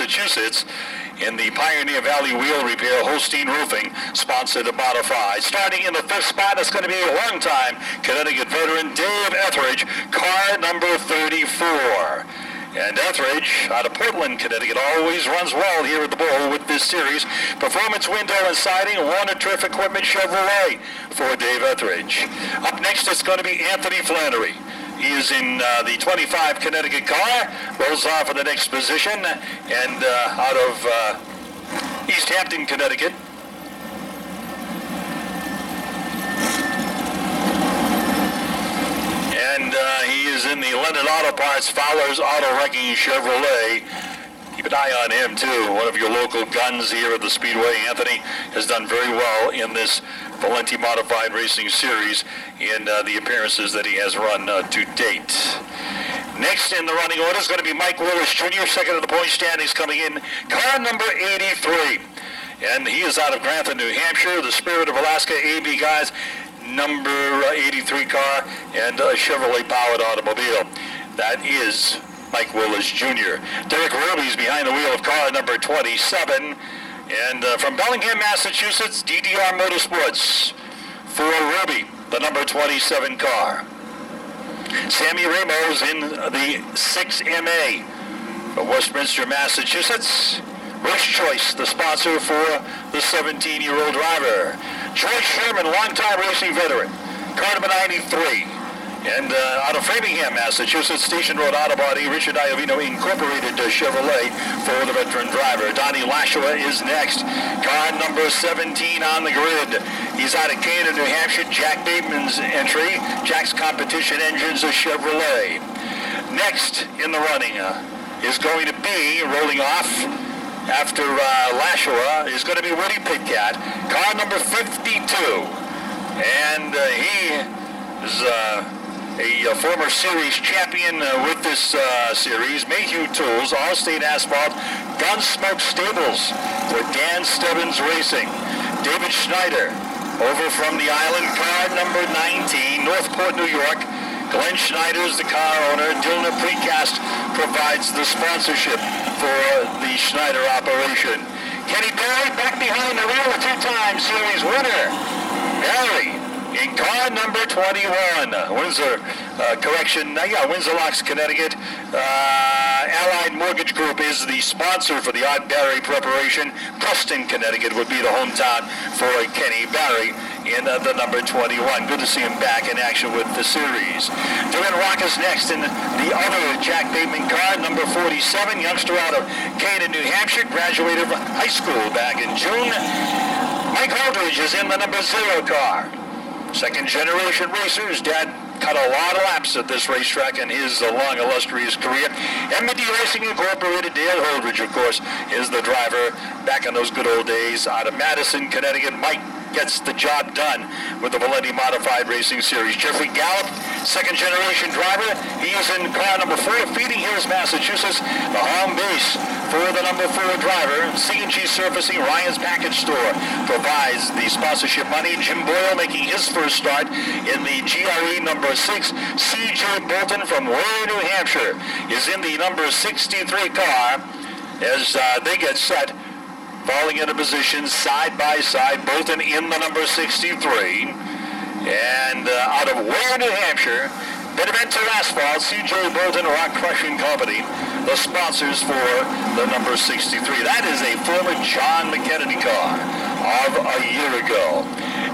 Massachusetts, in the Pioneer Valley Wheel Repair Holstein Roofing, sponsored to Modified. Starting in the 5th spot, it's going to be a long-time Connecticut veteran, Dave Etheridge, car number 34. And Etheridge, out of Portland, Connecticut, always runs well here at the Bowl with this series. Performance window and siding, Warner Turf Equipment Chevrolet for Dave Etheridge. Up next, it's going to be Anthony Flannery. He is in the 25 Connecticut car, rolls off for the next position, and out of East Hampton, Connecticut. And he is in the London Auto Parts Fowler's Auto Wrecking Chevrolet. Keep an eye on him, too. One of your local guns here at the Speedway. Anthony has done very well in this Valenti Modified Racing Series in the appearances that he has run to date. Next in the running order is going to be Mike Willis Jr., second of the point standings, coming in, car number 83. And he is out of Grantham, New Hampshire. The Spirit of Alaska AB guys, number 83 car, and a Chevrolet-powered automobile. That is Mike Willis Jr. Derek Ruby's behind the wheel of car number 27. And from Bellingham, Massachusetts, DDR Motorsports for Ruby, the number 27 car. Sammy Ramos in the 6MA from Westminster, Massachusetts. Rush Choice, the sponsor for the 17-year-old driver. George Sherman, longtime racing veteran, car number 93. And out of Framingham, Massachusetts, Station Road Auto Body, Richard Iovino Incorporated Chevrolet for the veteran driver. Donnie Lashua is next. Car number 17 on the grid. He's out of Canaan, New Hampshire. Jack Bateman's entry. Jack's Competition Engines, a Chevrolet. Next in the running is going to be, rolling off after Lashua, is going to be Woody Pitcat. Car number 52. And he is a former series champion with this series. Mayhew Tools, Allstate Asphalt, Gunsmoke Stables for Dan Stebbins Racing. David Schneider, over from the island, car number 19, Northport, New York. Glenn Schneider is the car owner. Dillner Precast provides the sponsorship for the Schneider operation. Kenny Barry back behind the wheel, a two-time series winner. Barry in car number 21, Windsor, Windsor Locks, Connecticut. Allied Mortgage Group is the sponsor for the Art Barry preparation. Preston, Connecticut would be the hometown for Kenny Barry in the number 21. Good to see him back in action with the series. Duran Rock is next in the other Jack Bateman car, number 47, youngster out of Canaan, New Hampshire, graduated from high school back in June. Mike Aldridge is in the number 0 car. Second generation racer. His dad cut a lot of laps at this racetrack in his long, illustrious career. M&D Racing Incorporated, Dale Holdridge, of course, is the driver back in those good old days out of Madison, Connecticut. Mike gets the job done with the Valenti Modified Racing Series. Jeffrey Gallup, second generation driver. He is in car number 4, Feeding Hills, Massachusetts, the home base for the number 4 driver. C&G Surfacing, Ryan's Package Store provides the sponsorship money. Jim Boyle making his first start in the GRE number 6. C.J. Bolton from Ware, New Hampshire is in the number 63 car as they get set, falling into position side by side. Bolton in the number 63. And out of Ware, New Hampshire, Benevento Asphalt, C.J. Bolton Rock Crushing Company, the sponsors for the number 63. That is a former John McKennedy car of a year ago.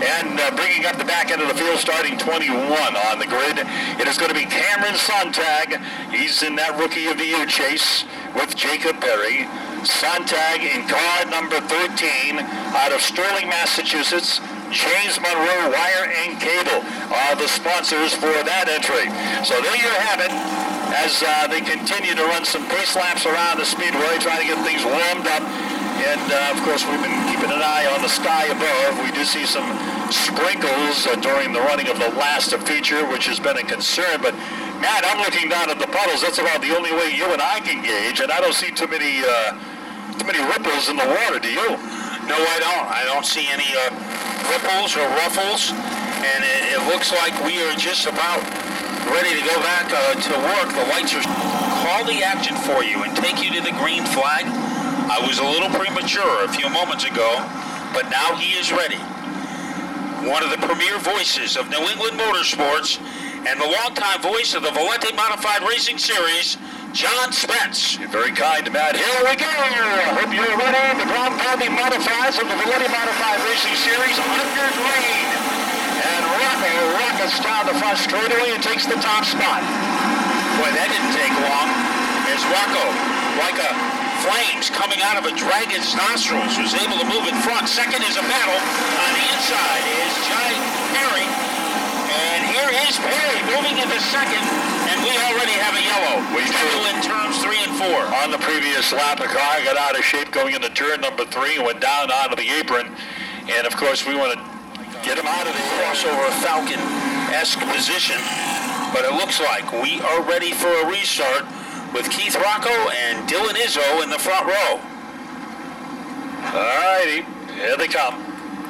And bringing up the back end of the field, starting 21 on the grid, it is going to be Cameron Sontag. He's in that Rookie of the Year chase with Jacob Perry. Sontag in car number 13 out of Sterling, Massachusetts. James Monroe Wire and Cable are the sponsors for that entry. So there you have it as they continue to run some pace laps around the Speedway, trying to get things warmed up. And, of course, we've been keeping an eye on the sky above. We did see some sprinkles during the running of the last feature, which has been a concern. But, Matt, I'm looking down at the puddles. That's about the only way you and I can gauge. And I don't see too many ripples in the water, do you? No, I don't. I don't see any ripples or ruffles. And it looks like we are just about ready to go back to work. The lights are call the action for you and take you to the green flag. I was a little premature a few moments ago, but now he is ready. One of the premier voices of New England Motorsports and the longtime voice of the Valente Modified Racing Series, John Spence. You're very kind, Matt. Here we go. Hope you're ready. The ground pounding modifieds of the Valente Modified Racing Series under green. And Rocco rockets down the front straightaway and takes the top spot. Boy, that didn't take long. As Rocco, like a flames coming out of a dragon's nostrils, was able to move in front. Second is a battle. On the inside is Johnny Perry. And here is Perry moving into second, and we already have a yellow. Still in turns 3 and 4. On the previous lap, the car got out of shape going into turn number 3 and went down onto the apron. And of course, we want to get him out of the crossover Falcon-esque position. But it looks like we are ready for a restart with Keith Rocco and Dylan Izzo in the front row. All righty, here they come.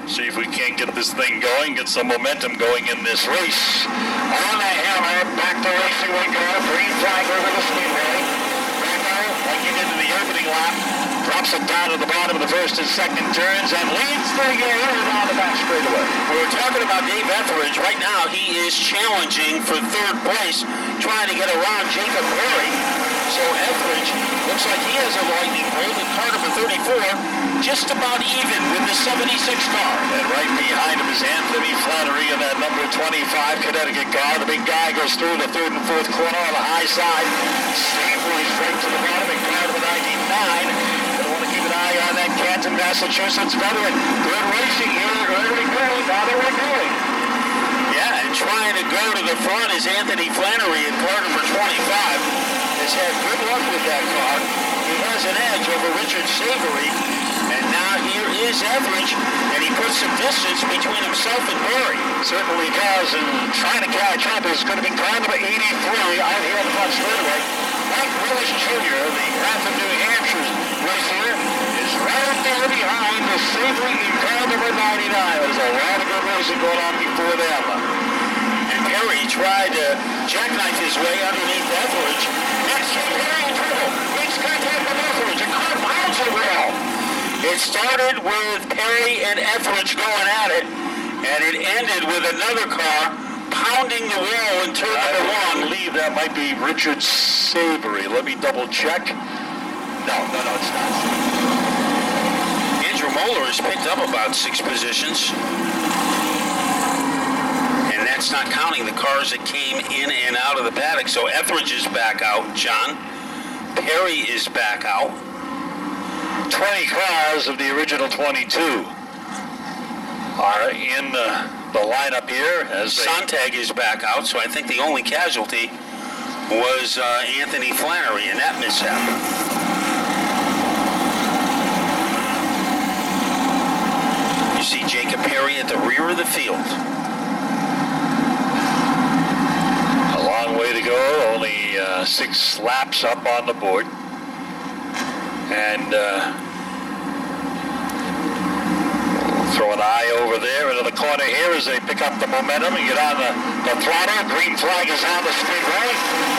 See if we can't get this thing going, get some momentum going in this race. On the hammer, back to racing we go. Green flag over the speedway. Rocco, like he did in the opening lap, drops it down to the bottom of the first and second turns and leads the game down the back straightaway. We're talking about Dave Etheridge. Right now, he is challenging for third place, trying to get around Jacob Perry. So Etheridge looks like he has a lightning bolt in car number 34, just about even with the 76 car. And right behind him is Anthony Flannery in that number 25 Connecticut car. The big guy goes through the third and fourth corner on the high side. Safely straight to the bottom in car number 99. Gonna want to keep an eye on that Canton, Massachusetts veteran. Good racing here, early going, now they're going. Yeah, and trying to go to the front is Anthony Flannery in car number 25. Has had good luck with that car. He has an edge over Richard Savory, and now here is Etheridge, and he puts some distance between himself and Perry. Certainly does, and trying to catch up is going to be car number 83 out here in the front straightaway. Mike Willis Jr., the Rath of New Hampshire racer, is right up there behind the Savory in car number 99. There's a lot of good racing going on before them. And Perry tried to jackknife his way underneath Etheridge. It started with Perry and Etheridge going at it, and it ended with another car pounding the wall in turn number 1. I believe that might be Richard Savory. Let me double check. No, it's not. Andrew Moeller has picked up about 6 positions. And that's not counting the cars that came in and out of the paddock. So Etheridge is back out, John. Perry is back out. 20 cars of the original 22 are in the lineup here. As Sontag is back out, so I think the only casualty was Anthony Flannery in that mishap. You see Jacob Perry at the rear of the field. A long way to go, only 6 laps up on the board. And throw an eye over there into the corner here as they pick up the momentum and get on the throttle. Green flag is on the speedway.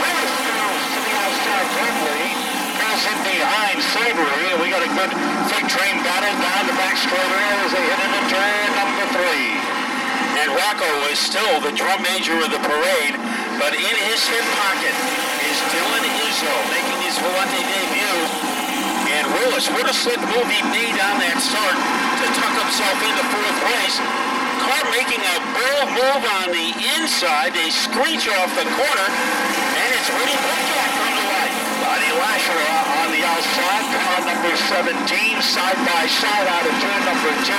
Willis goes to the outside quickly. Goes in behind Savory. And we got a good freight train battle down the back straightaway as they hit into turn number 3. And Rocco is still the drum major of the parade, but in his hip pocket is Dylan Izzo making his Valente debut. And Willis, what a slick move he made on that start to tuck himself into 4th place. Car making a bold move on the inside. They screech off the corner, and it's Woody Woodjack from the right. Buddy Lasher on the outside, car number 17, side by side out of turn number 2.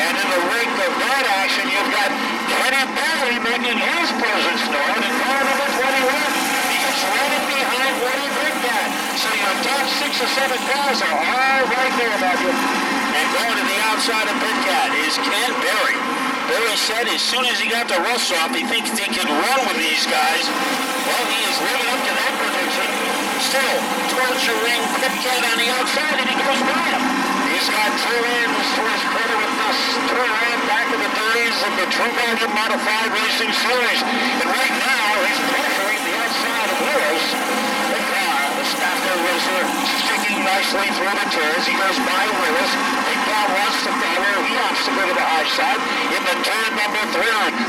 And in the wake of that action, you've got Kenny Bailey making his presence known in car number 21. He's right behind Woody Woodjack. So your top 6 or 7 cars are all right there, Matthew. And going to the outside of Pitcat is Ken Berry. Berry said as soon as he got the rust off, he thinks he can run with these guys. Well, he is living up to that prediction. Still, torturing Pitcat on the outside, and he goes by him. He's got 2 wins to his credit with this turnaround back in the days of the True Value Modified Racing Series. And right now, he's pressuring the outside of Willis. The car, the Schneider racer, sticking working nicely through the turns. He goes by Willis. Big Cat wants to follow. He wants to go to the high side. In the turn number 3,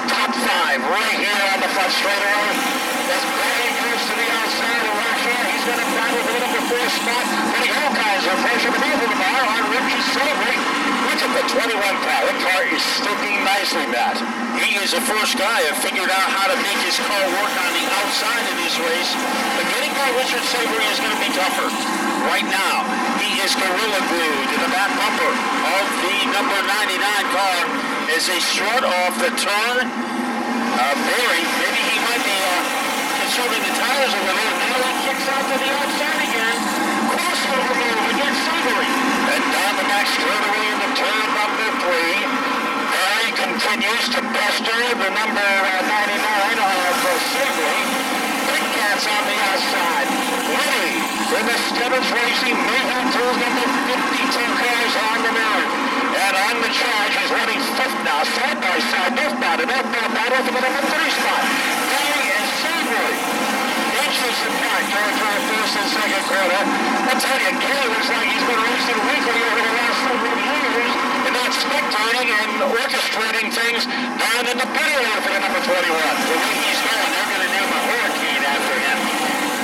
top 5, right here on the front straightaway. As Barry goes to the outside of Rocco, he's going to battle for the number 4 spot. But all kinds of pressure beneath the bar on Richie Silvery. Look at the 21 car. That car is sticking nicely, Matt. He is the first guy who figured out how to make his car work on the outside of this race. But getting by Richard Silvery is going to be tougher. Right now, he is gorilla glued to the back bumper of the number 99 car as they strut off the turn. Barry, maybe he might be conserving the tires a little. Now he kicks out to the outside again. Crossover move against Silvery. And down the back straightaway into turn number 3. Barry continues to pester the number 99 of Silvery. Big Cat's on the outside. Lee in the Stebbins Racing Mayhem Tools number 52 cars on the moon. And on the charge, he's running 5th now, side by side, northbound and outbound battle for the number 3 spot. Barry and Silvery. Inches apart towards our first and second quarter. I'll tell you, Gary looks like he's been racing weekly over the last several years. And not spectating and orchestrating things down in the pit area for the number 21. The way he's going, they're going to name a hurricane after him.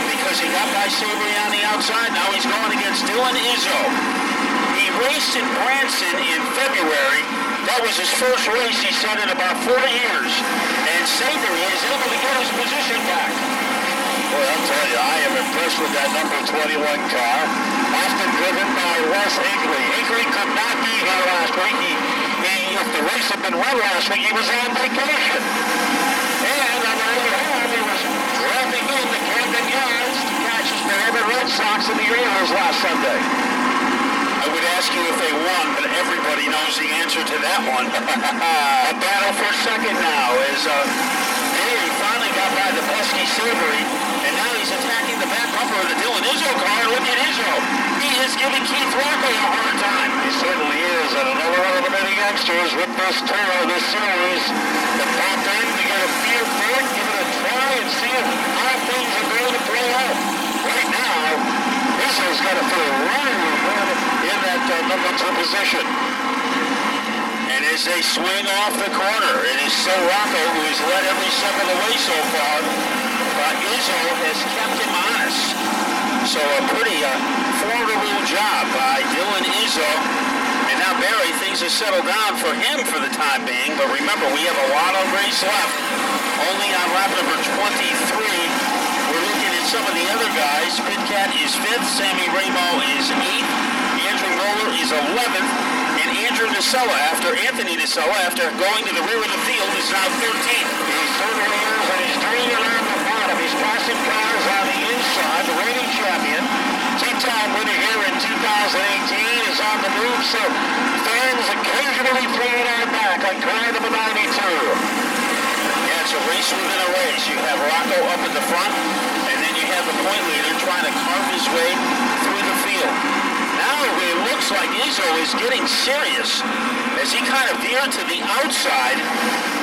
Because he got by Silvery on the outside, now he's going against Dylan Izzo. He raced in Branson in February. That was his first race, he said, in about 4 years. And Silvery is able to get his position back. Boy, I'll tell you, I am impressed with that number 21 car. Often driven by Wes Hinckley. Hinckley could not be here last week. If the race had been run last week, he was on vacation. And on the other hand, he was driving in the Camden Yards to catch his beloved Red Sox in the Orioles last Sunday. I would ask you if they won, but everybody knows the answer to that one. A battle for second now as Barry finally got by the pesky Silvery, and now he's attacking the back bumper of the Dylan Izzo car. Look at Izzo. He is giving Keith Rocco a hard time. He certainly is, and another one of the many youngsters with this tour of this series that popped in to get a feel for it, give it a try, and see how things are going to play out. Right now, Izzo's got to feel really good in that number 2 position. And as they swing off the corner, it is still Rocco who has led every step of the way so far. But Izzo has kept him honest. So a pretty formidable job by Dylan Izzo. And now Barry, things have settled down for him for the time being. But remember, we have a lot of race left. Only on lap number 23. We're looking at some of the other guys. Pit Cat is 5th. Sammy Ramo is 8th. Andrew Roller is 11th. And Anthony Nacella, after going to the rear of the field, is now 13th. He certainly is, and he's turning around the bottom. He's passing cars on the inside. The reigning champion, two-time winner here in 2018, is on the move, so fans occasionally throwing on back on car number 92. Yeah, it's a race within a race. You have Rocco up at the front, and then you have the point leader trying to carve his way through the field. Now it looks like Izzo is getting serious as he kind of veered to the outside.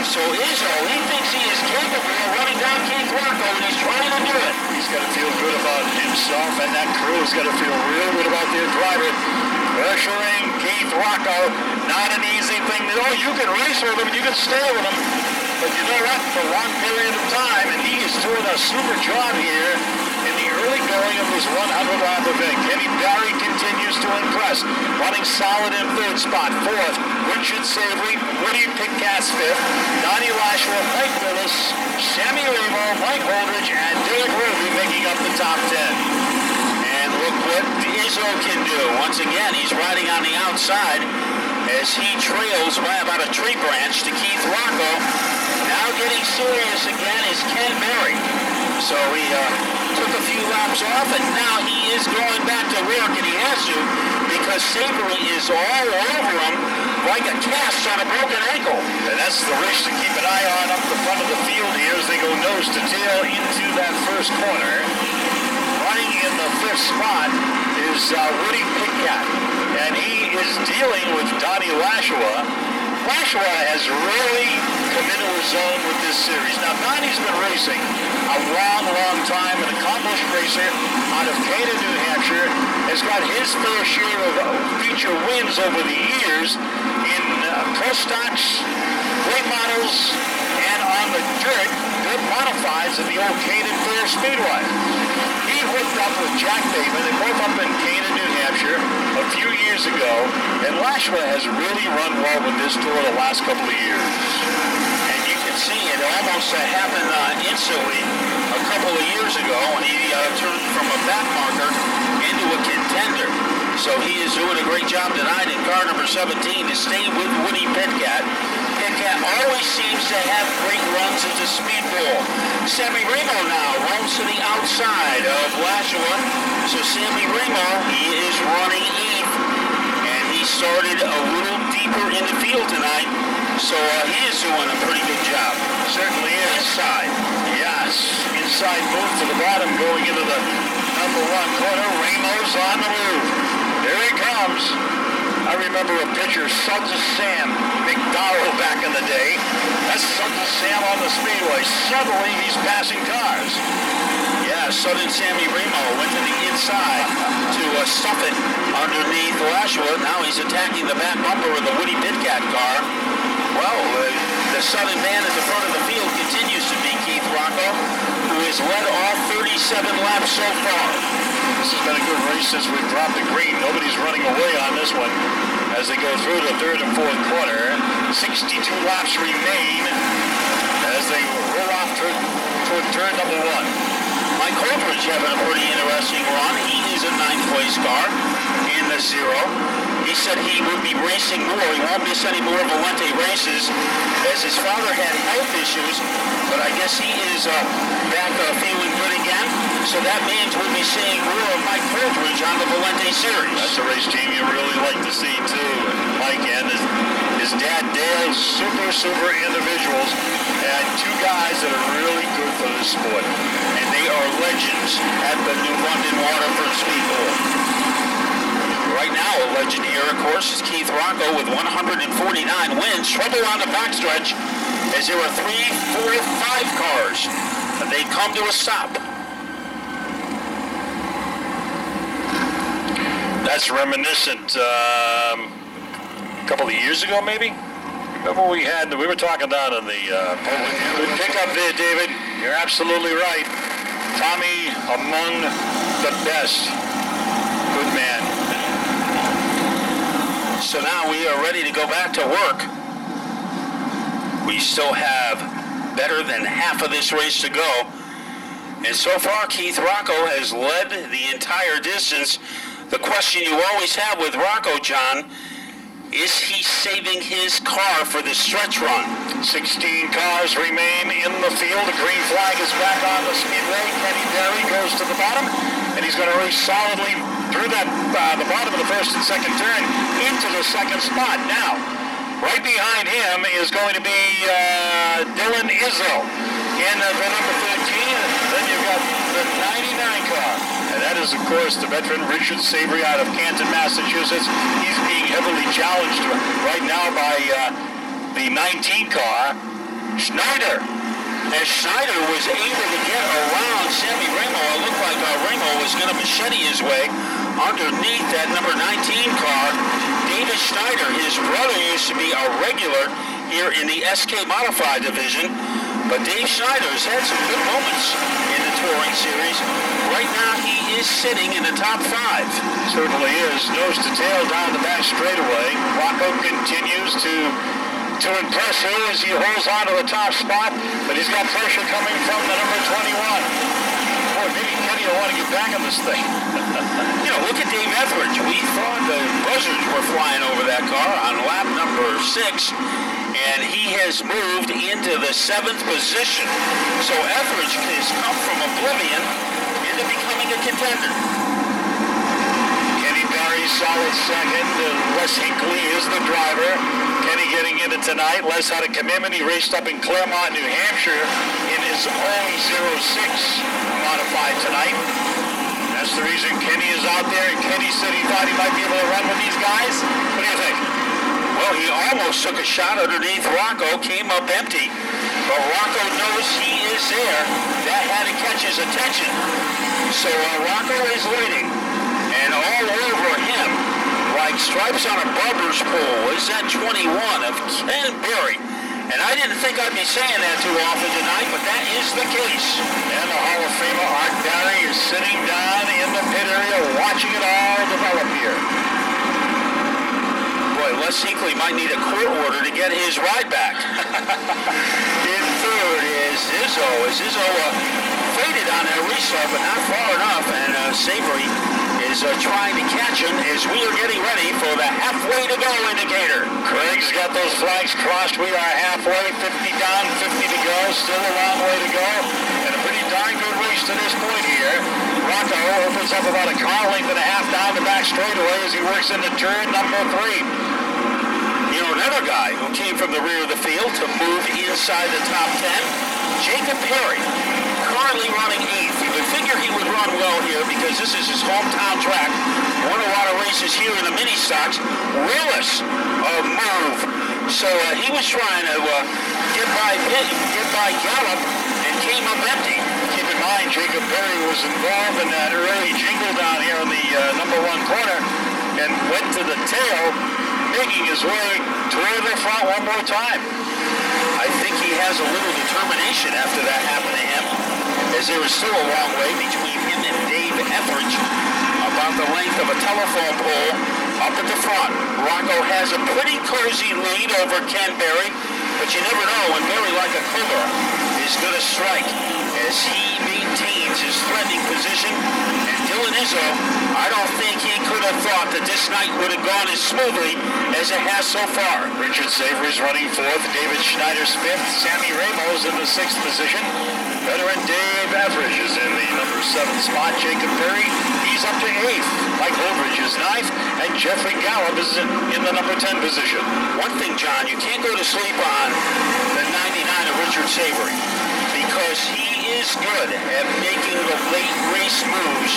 So Izzo, he thinks he is capable of running down Keith Rocco, and he's trying to do it. He's got to feel good about himself, and that crew's got to feel real good about their driver. Pressuring Keith Rocco, not an easy thing. You can race with him, you can stay with him. But you know what? For a long period of time, and he is doing a super job here in the early going of this 100-lap event. Kenny Barry continues to impress, running solid in 3rd spot. 4th, Richard Savory, Woody Pitcat's 5th, Donnie Lashua, Mike Willis, Sammy Ramo, Mike Holdridge, and Derek Ruby making up the top 10. And look what Izzo can do. Once again, he's riding on the outside as he trails by about a tree branch to Keith Rocco. Now getting serious again is Ken Berry. So he took a few laps off, and now he is going back to work, and he has to, because Savory is all over him like a cast on a broken ankle. And that's the race to keep an eye on up the front of the field here as they go nose to tail into that first corner. Running in the 5th spot is Woody Pitcat, and he is dealing with Donnie Lashua. Lashua has really come into his zone with this series. Now, Donnie's been racing a long, long time, an accomplished racer out of Cana, New Hampshire, has got his fair share of feature wins over the years in pro stocks, late models, and on the dirt modifieds in the old Cana Fair Speedway. He hooked up with Jack Bateman. They both up in Cana, New Hampshire a few years ago, and Lashua has really run well with this tour the last couple of years. And you can see it almost happened instantly a couple of years ago when he turned from a back marker into a contender. So he is doing a great job tonight in car number 17 to stay with Woody Pitcat. Pitcat always seems to have great runs at the speedbowl. Sammy Remo now runs to the outside of Lashua. So Sammy Remo, he is running 8th, and he started a little deeper in the field tonight. So he is doing a pretty good job. Certainly is. Inside. Yes. Inside move to the bottom going into the number 1 corner. Remo's on the move. There he comes. I remember a pitcher, Sons of Sam McDowell back in the day. That's Sons of Sam on the speedway. Suddenly he's passing cars. Yeah, Southern Sammy Remo went to the inside to stuff it underneath Lashua. Now he's attacking the back bumper of the Woody Pitcat car. Well, the Southern man at the front of the field continues to be Keith Rocco, who has led all 37 laps so far. This has been a good race since we dropped the green. Nobody's running away on this one as they go through the 3rd and 4th quarter. 62 laps remain as they roll off toward turn number 1. Mike Holdridge having a pretty interesting run. He is a 9th place car in the 0. He said he would be racing more. He won't miss any more Valente races as his father had health issues, but I guess he is back feeling good again. So that means we'll be seeing more of Mike Holdridge on the Valente series. That's a race team you really like to see too. Mike and his dad Dale, super individuals, and 2 guys that are really good for the sport. And they are legends at the New London Waterford Speedbowl. Right now, a legend here, of course, is Keith Rocco with 149 wins. Trouble on the backstretch as there are 3, 4, 5 cars. And they come to a stop. That's reminiscent. A couple of years ago, maybe? Remember we were talking down in the good pickup there, David. You're absolutely right. Tommy among the best. Good man. So now we are ready to go back to work. We still have better than half of this race to go. And so far, Keith Rocco has led the entire distance. The question you always have with Rocco, John, is he saving his car for the stretch run? 16 cars remain in the field. The green flag is back on the speedway. Kenny Berry goes to the bottom, and he's going to race solidly through that the bottom of the 1st and 2nd turn into the 2nd spot. Now, right behind him is going to be Dylan Izzo in the number 13. Then you've got the 99 car. And that is, of course, the veteran Richard Savory out of Canton, Massachusetts. He's being heavily challenged right now by the 19 car, Schneider. As Schneider was able to get around Sammy Remo, it looked like Remo was going to machete his way underneath that number 19 car. David Schneider, his brother, used to be a regular here in the SK Modified division, but Dave Schneider has had some good moments in the touring series. Right now, he is sitting in the top 5. Certainly is. Nose to tail down the back straightaway. Rocco continues to impress here as he holds on to the top spot, but he's got pressure coming from the number 21. Boy, maybe Kenny will want to get back on this thing. Look at Dave Etheridge. We thought the buzzards were flying over that car on lap number 6, and he has moved into the 7th position. So Etheridge has come from oblivion into becoming a contender. Kenny Barry, solid 2nd. Les Hinckley is the driver. Kenny getting into tonight. Les had a commitment. He raced up in Claremont, New Hampshire in his own 06 modified tonight. That's the reason Kenny is out there. And Kenny said he thought he might be able to run with these guys. What do you think? Well, he almost took a shot underneath Rocco, came up empty, but Rocco knows he is there. That had to catch his attention. So Rocco is leading, and all over him, like stripes on a barber's pole, is that 21 of Ken Berry. And I didn't think I'd be saying that too often tonight, but that is the case. And the Hall of Famer Art Barry is sitting down in the pit area watching it all develop here. Boy, Les Hinkley might need a court order to get his ride back. In third is Izzo. Izzo faded on that restart, but not far enough, and Savory is trying to catch him as we are getting ready for the halfway to go indicator. Craig's got those flags crossed. We are halfway, 50 down, 50 to go. Still a long way to go. And a pretty darn good race to this point here. Rocco opens up about a car length and a half down the back straightaway as he works into turn number 3. You know, another guy who came from the rear of the field to move inside the top 10, Jacob Perry, currently running 8th. You would figure he would run well here because this is his hometown track. Won a lot of races here in the mini stocks. Willis, move. So he was trying to get by Gallup and came up empty. Keep in mind, Jacob Perry was involved in that early jingle down here in the number 1 corner and went to the tail, making his way toward the front one more time. I think he has a little determination after that happened to him, as there is still a long way between him and Dave Etheridge, about the length of a telephone pole up at the front. Rocco has a pretty cozy lead over Ken Berry, but you never know when Berry, like a cobra, is going to strike as he maintains his threatening position. And Dylan Izzo, I don't think he could have thought that this night would have gone as smoothly as it has so far. Richard Savory's running 4th, David Schneider's 5th, Sammy Ramos in the 6th position. Veteran Dave Etheridge is in the number 7 spot. Jacob Perry, he's up to 8th. Mike Holdridge is 9th, and Jeffrey Gallup is in the number 10 position. One thing, John, you can't go to sleep on the 99 of Richard Savory, because he is good at making the late race moves.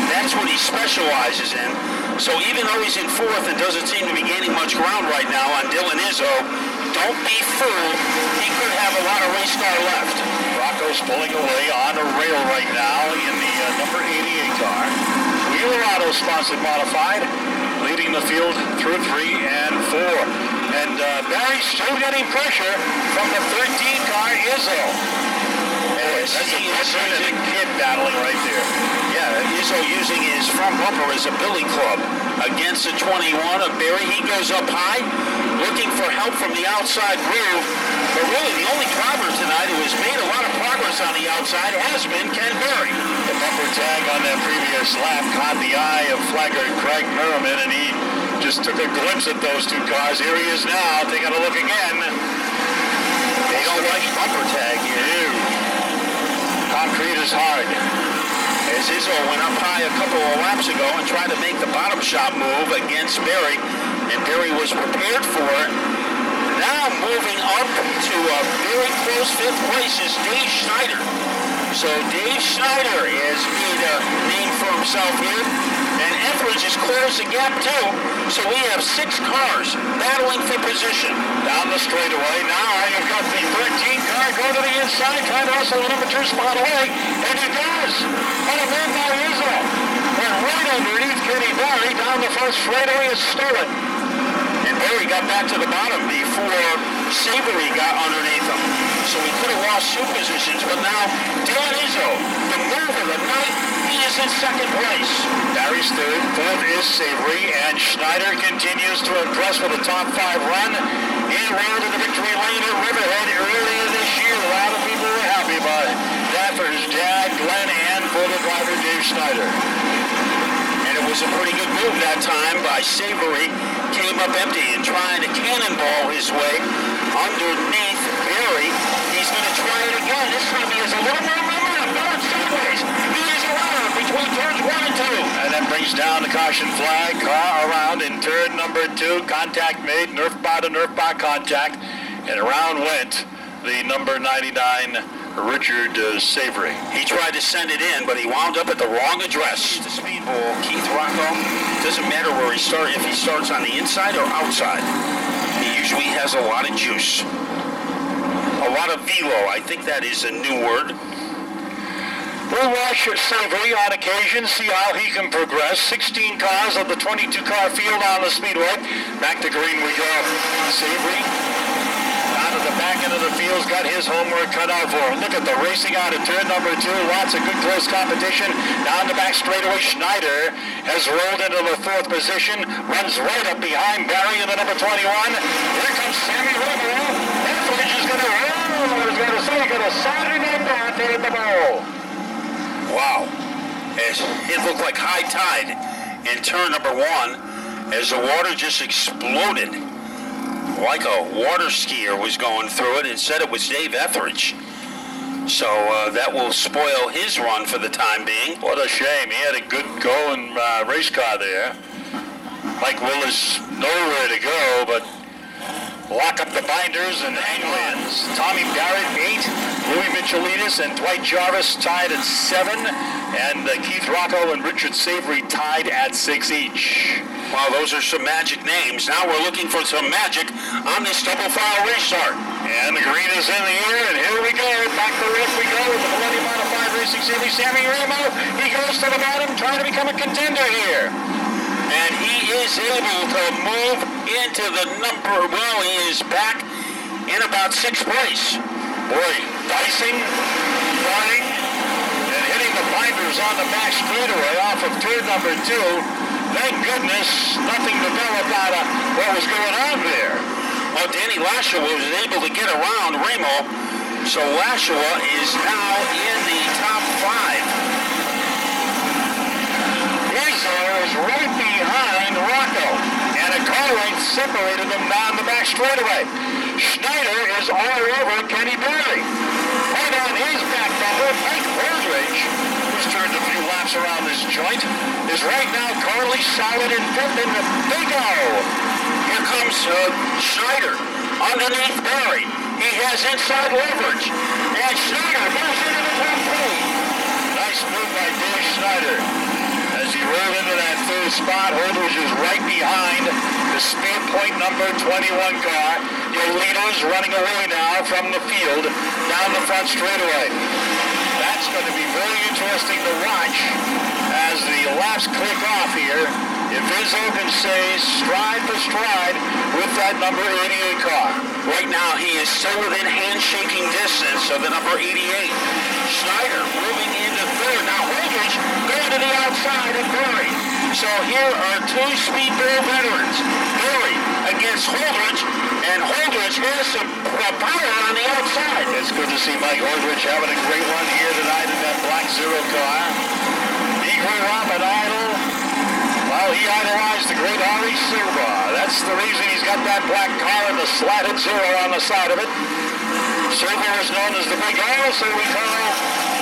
That's what he specializes in. So even though he's in 4th and doesn't seem to be gaining much ground right now on Dylan Izzo, don't be fooled. He could have a lot of race car left. Rocco's pulling away on a rail right now in the number 88 car. Wheeler Auto sponsored modified, leading the field through 3 and 4. And Barry's still getting pressure from the 13 car Izzo. That's a kid battling right there. Yeah, Izzo using his front bumper as a billy club against the 21 of Berry. He goes up high, looking for help from the outside groove. But really, the only driver tonight who has made a lot of progress on the outside has been Ken Berry. The bumper tag on that previous lap caught the eye of flagger Craig Merriman, and he just took a glimpse at those 2 cars. Here he is now, taking a look again. They don't like bumper tag here. Concrete is hard. As Izzo went up high a couple of laps ago and tried to make the bottom shot move against Berry, and Berry was prepared for it. Now moving up to a very close 5th place is Dave Schneider. So Dave Schneider has made a name for himself here, and Etheridge has closed the gap too. So we have 6 cars battling for position. Down the straightaway, now you've got the 13 car go to the inside, trying to hustle the number 2 spot away, and he does. And a man by Izzo went right underneath Kenny Barry down the front straightaway and stole it. And Barry got back to the bottom before Savory got underneath him. So he could have lost 2 positions, but now Dylan Izzo, the move of the night, he is in 2nd place. Barry's 3rd, 4th is Savory, and Schneider continues to impress with a top 5 run. He rolled to the victory lane at Riverhead earlier this year. A lot of people were happy about it. That for his dad, Glenn, and for the driver, Dave Schneider. And it was a pretty good move that time by Savory. Came up empty and trying to cannonball his way underneath Berry. He's going to try it again. This time he has a little more momentum going sideways. He is around between turns 1 and 2. And then brings down the caution flag. Car around in turn number 2. Contact made. Nerf bar to nerf bar contact. And around went the number 99 Richard Savory. He tried to send it in, but he wound up at the wrong address. The speedbowl, Keith Rocco. Doesn't matter where he starts, if he starts on the inside or outside. usually has a lot of juice. A lot of velo. I think that is a new word. We'll watch Savory on occasion, see how he can progress. 16 cars of the 22-car field on the speedway. Back to green we go. Savory out of the back end of the field's got his homework cut out for him. Look at the racing out of turn number 2. Lots of good close competition. Down the back straightaway, Schneider has rolled into the 4th position. Runs right up behind Barry in the number 21. Here comes Sammy Rubio. Etheridge is going to roll. I was going to say, got a Saturday night back there at the bowl. Wow. It looked like high tide in turn number 1 as the water just exploded. Like a water skier was going through it. Instead it was Dave Etheridge. So that will spoil his run for the time being. What a shame. He had a good going race car there. Mike Willis nowhere to go, but lock up the binders and hang lands. Tommy Barrett 8, Louis Michelitis and Dwight Jarvis tied at 7, and Keith Rocco and Richard Savory tied at 6 each. Wow, those are some magic names. Now we're looking for some magic on this double file restart. And the green is in the air, and here we go. Back to Rick we go with the Millennium Modified Racing Series. Sammy Remo, he goes to the bottom, trying to become a contender here. And he is able to move into the number, well, he is back in about 6th place. Boy, dicing, running, and hitting the binders on the back straightaway off of turn number 2. Thank goodness nothing developed out of what was going on there. Well, Danny Lashley was able to get around Remo, so Lashley is now in the top 5. Izzo is right behind Rocco, and a car length separated them down the back straightaway. Schneider is all over Kenny Barry. Right on his back bumper, Mike Holdridge, who's turned a few laps around this joint, is right now currently solid in 5th in the Big O. Here comes Schneider underneath Barry. He has inside leverage, and Schneider moves into the top 3. Nice move by Dave Schneider. As he rolled into that 3rd spot, Holdridge is right behind the speed point number 21 car. Your leaders running away now from the field down the front straightaway. That's going to be very interesting to watch as the laps click off here. If Izzo can stay stride for stride with that number 88 car. Right now he is still within handshaking distance of the number 88. Schneider moving into 3rd. Now Holdridge going to the outside of Barry. So here are 2 speedbowl veterans. Barry against Holdridge, and Holdridge has some power on the outside. It's good to see Mike Holdridge having a great run here tonight in that black Zero car. He grew up an idol. Well, he idolized the great Ari Silva. That's the reason he's got that black car and the slatted Zero on the side of it. Silva is known as the Big O, so we call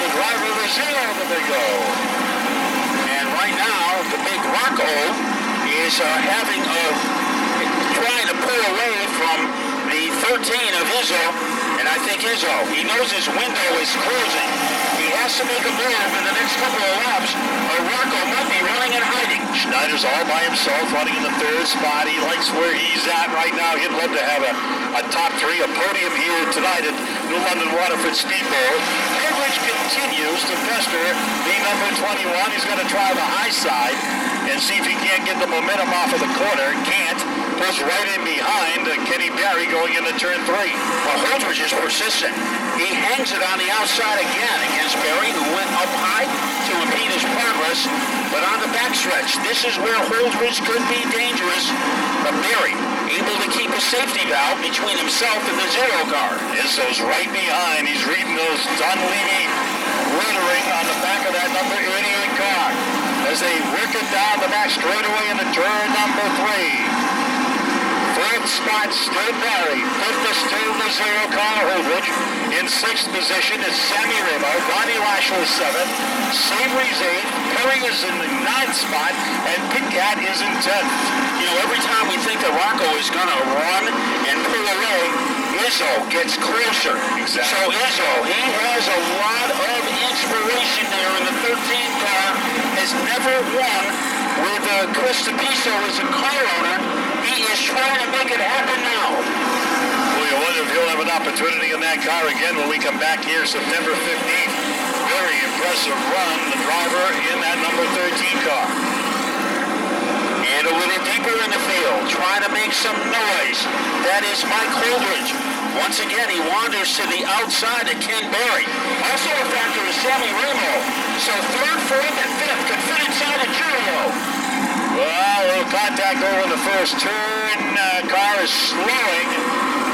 the driver of the Zero the Big O. And right now, the Big Rocco is trying to pull away from the 13 of Izzo, and I think Izzo, he knows his window is closing. He has to make a move in the next couple of laps, or Rocco might be running and hiding. Schneider's all by himself, running in the 3rd spot. He likes where he's at right now. He'd love to have a top 3, a podium here tonight at New London Waterford Speedbowl. Coverage continues to pester the number 21. He's going to try the high side and see if he can't get the momentum off of the corner. Can't. Pulls right in behind Kenny Barry going into turn 3. Well, Holdridge is persistent. He hangs it on the outside again against Barry, who went up high to impede his progress. But on the backstretch, this is where Holdridge could be dangerous. But Barry able to keep a safety valve between himself and the Zero car. Izzo's right behind. He's reading those Dunleavy lettering on the back of that number 88 car as they work it down the back straightaway into turn number 3. 4th spot, still Barry. 5th is still the Zero car, Holdridge. In 6th position is Sammy Remo. Bonnie Lashley 7th. Savory's 8th. Perry is in the 9th spot. And Pitcat is in 10th. You know, every time we think that Rocco is going to run and pull away, Izzo gets closer. Exactly. So Izzo, he has a lot of inspiration there in the 13th car. Has never won with Chris DePiso as a car owner. He is trying to make it happen now. Well, you wonder if he'll have an opportunity in that car again when we come back here September 15th. Very impressive run, the driver in that number 13 car. And a little deeper in the field, trying to make some noise. That is Mike Holdridge. Once again, he wanders to the outside of Ken Berry. Also a factor is Sammy Ramo. So third, fourth, and fifth could fit inside a Julio. Well, a little contact over in the first turn. Car is slowing.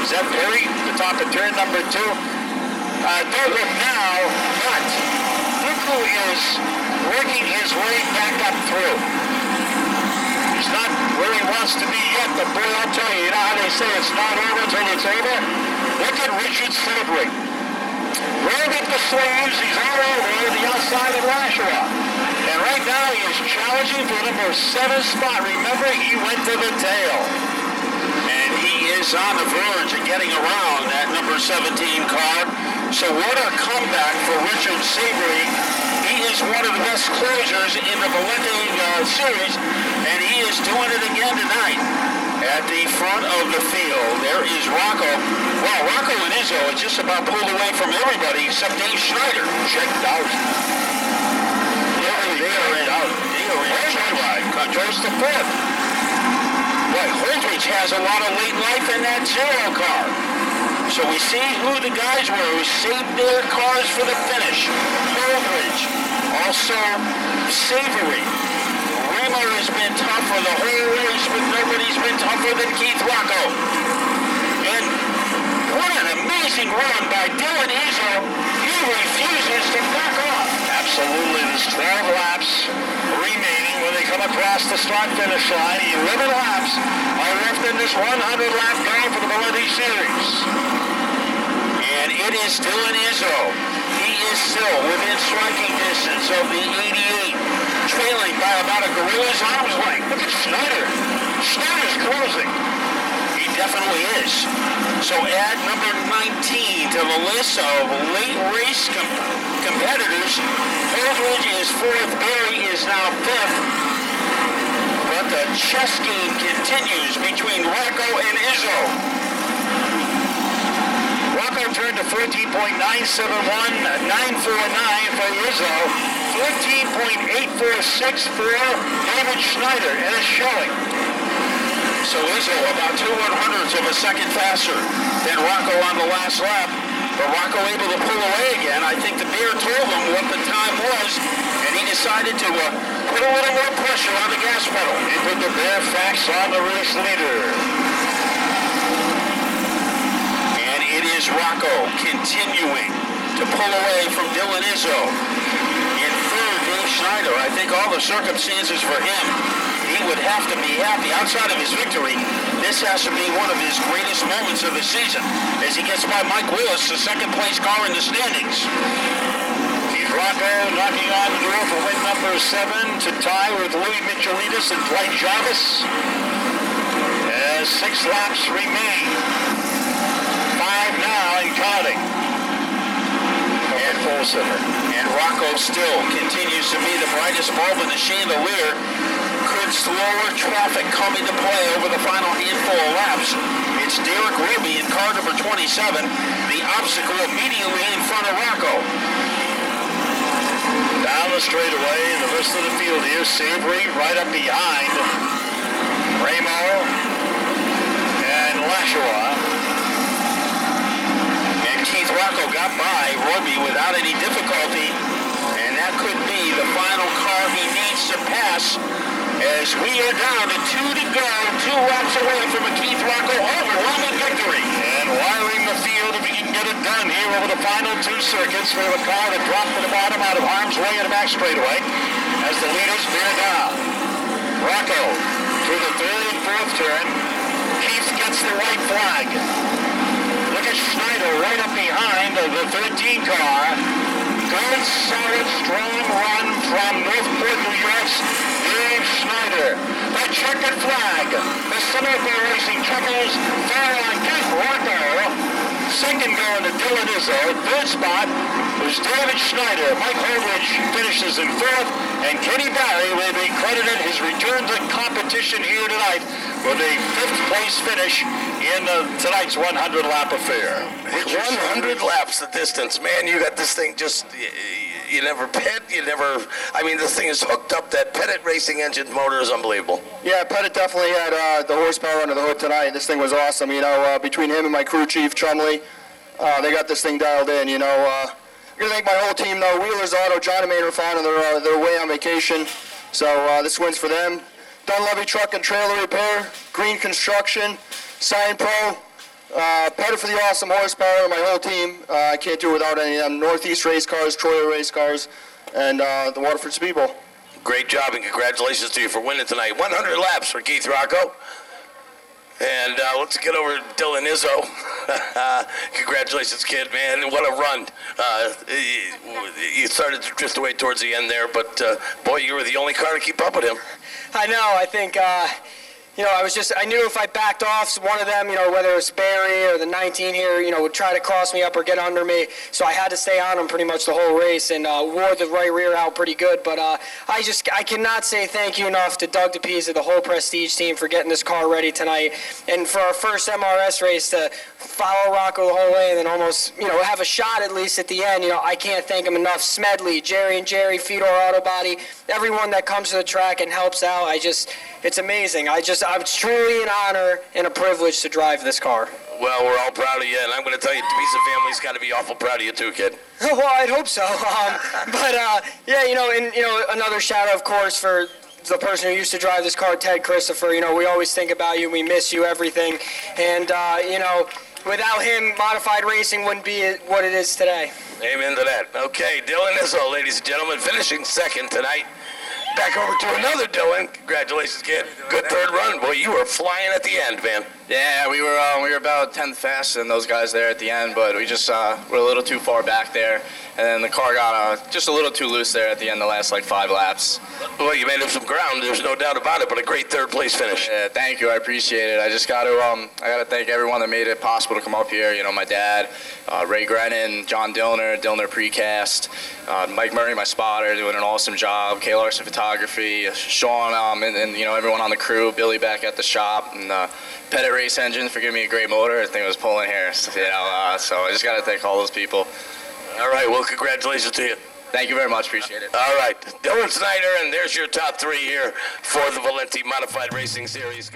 Is that Berry? The top of turn number 2. Don't look now, but look who is working his way back up through. He's not where he wants to be yet, but boy, I'll tell you, you know how they say it's not over until it's over? Look at Richard Slippery. Rolled up the sleeves, he's all over the outside of Lashua. And right now he is challenging for number 7 spot. Remember, he went to the tail. And he is on the verge of getting around that number 17 car. So what a comeback for Richard Sabry. He is one of the best closers in the Valente series, and he is doing it again tonight. At the front of the field, there is Rocco. Well, Rocco and Izzo are just about pulled away from everybody except Dave Schneider. Checked out. They are in joyride. Goes to 4th. Boy, Holdridge has a lot of late life in that 0 car. So we see who the guys were who saved their cars for the finish. Holdridge, also Savory. Ramo has been tough for the whole race, but nobody's been tougher than Keith Rocco. And what an amazing run by Dylan Izzo. He refuses to back off. Absolutely, there's 12 laps remaining when they come across the start-finish line. 11 laps are left in this 100-lap game for the Valente Series. And it is Dylan Izzo. He is still within striking distance of the 88, trailing by about a gorilla's arm's length. Look at Schneider. Schneider's closing. He definitely is. So add number 19 to the list of late race competitors. Holdridge is 4th. Berry is now 5th. But the chess game continues between Rocco and Izzo. Rocco turned to 14.971, 949 for Izzo, 14.846 for David Schneider, and it's showing. So Izzo about 2/100ths of a second faster than Rocco on the last lap. But Rocco able to pull away again. I think the bear told him what the time was, and he decided to put a little more pressure on the gas pedal. He put the bare facts on the race leader. And it is Rocco continuing to pull away from Dylan Izzo. In 3rd, Dave Schneider. I think all the circumstances for him, he would have to be happy. Outside of his victory, this has to be one of his greatest moments of the season as he gets by Mike Willis, the 2nd place car in the standings. Keith Rocco knocking on the door for win number 7 to tie with Louis Michelinas and Dwight Jarvis. As 6 laps remain. 5 now and counting. And Rocco still continues to be the brightest bulb in the chandelier. Could slower traffic come into play over the final handful of laps? It's Derek Ruby in car number 27, the obstacle immediately in front of Rocco. Down the straightaway, the rest of the field here, Savory right up behind Ramo and Lashua. And Keith Rocco got by Ruby without any difficulty, and that could be the final car he needs to pass. As we are down to 2 to go, 2 laps away from a Keith Rocco overwhelming victory. And wiring the field if he can get it done here over the final 2 circuits. We have a car that dropped to the bottom out of harm's way in the back straightaway as the leaders bear down. Rocco through the 3rd and 4th turn. Keith gets the white flag. Look at Schneider right up behind the 13 car. Good, solid, strong run from Northport, New York's Dave Schneider. The checkered flag. The Summerville Racing Chuckles fire on Keith Rocco. Second going to Dylan Izzo. Third spot was David Schneider. Mike Holdridge finishes in fourth, and Kenny Barry will be credited his return to competition here tonight with a fifth place finish in tonight's 100-lap affair. 100 laps the distance. Man, you got this thing just, you never pit, I mean, this thing is hooked up. That Pettit Racing engine motor is unbelievable. Yeah, Pettit definitely had the horsepower under the hood tonight. This thing was awesome. Between him and my crew chief, Chumley, they got this thing dialed in. I'm going to thank my whole team, though. Wheeler's Auto, John and Maine are fine, and they're away on vacation. So this wins for them. Dunleavy Truck and Trailer Repair, Green Construction, Sign Pro, Pettit for the awesome horsepower, and my whole team. I can't do it without any of them. Northeast Race Cars, Troyer Race Cars, and the Waterford Speedbowl. Great job, and congratulations to you for winning tonight. 100 laps for Keith Rocco. And let's get over to Dylan Izzo. Congratulations, kid, man. What a run. You started to drift away towards the end there, but, boy, you were the only car to keep up with him. I know. I think, I knew if I backed off one of them, whether it was Barry or the 19 here, would try to cross me up or get under me. So I had to stay on him pretty much the whole race and wore the right rear out pretty good. But I cannot say thank you enough to Doug DePisa, the whole Prestige team, for getting this car ready tonight. And for our first MRS race to follow Rocco the whole way and then almost, have a shot at least at the end. I can't thank him enough. Smedley, Jerry and Jerry, Fedor Auto Body, everyone that comes to the track and helps out. It's amazing. It's truly an honor and a privilege to drive this car. Well, we're all proud of you, and I'm going to tell you, the DePisa family's got to be awful proud of you too, kid. Well, I'd hope so. Another shout out, of course, for the person who used to drive this car, Ted Christopher. We always think about you. We miss you, everything. And, without him, modified racing wouldn't be what it is today. Amen to that. Okay, Dylan Izzo, ladies and gentlemen, finishing second tonight. Back over to another Dylan. Congratulations, kid. Good third run. Boy, you were flying at the end, man. Yeah, we were about 10th faster than those guys there at the end, but we just were a little too far back there, and then the car got just a little too loose there at the end, the last 5 laps. Well, you made up some ground. There's no doubt about it, but a great third place finish. Yeah, thank you. I appreciate it. I just got to thank everyone that made it possible to come up here. My dad, Ray Grennan, John Dillner Precast, Mike Murray, my spotter, doing an awesome job. K. Larson Photography, Sean, and everyone on the crew, Billy back at the shop, and Pettit Race Engine for giving me a great motor. I think it was pulling here, so I just got to thank all those people. All right, well, congratulations to you. Thank you very much. Appreciate it. All right, Dylan Schneider, and there's your top 3 here for the Valenti Modified Racing Series.